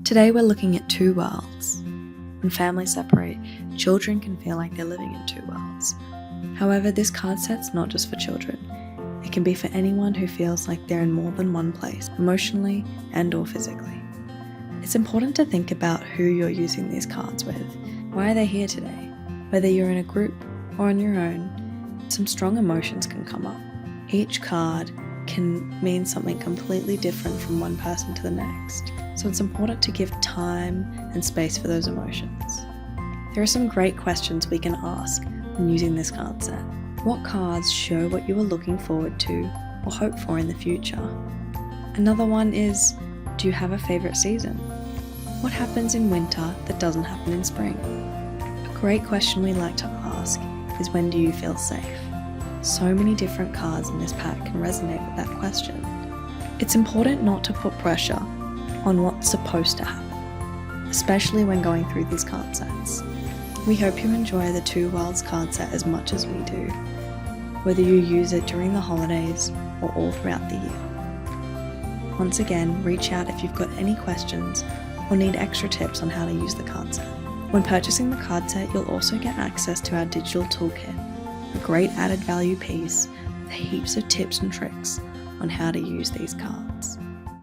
Today we're looking at two worlds. When families separate, children can feel like they're living in two worlds. However, this card set's not just for children. It can be for anyone who feels like they're in more than one place, emotionally and/or physically. It's important to think about who you're using these cards with. Why are they here today? Whether you're in a group or on your own, some strong emotions can come up. Each card can mean something completely different from one person to the next, so it's important to give time and space for those emotions. There are some great questions we can ask when using this card set. What cards show what you are looking forward to or hope for in the future? Another one is, do you have a favourite season? What happens in winter that doesn't happen in spring? A great question we like to ask is, when do you feel safe? So many different cards in this pack can resonate with that question. It's important not to put pressure on what's supposed to happen, especially when going through these card sets. We hope you enjoy the Two Worlds card set as much as we do, whether you use it during the holidays or all throughout the year. Once again, reach out if you've got any questions or need extra tips on how to use the card set. When purchasing the card set, you'll also get access to our digital toolkit, a great added value piece with heaps of tips and tricks on how to use these cards.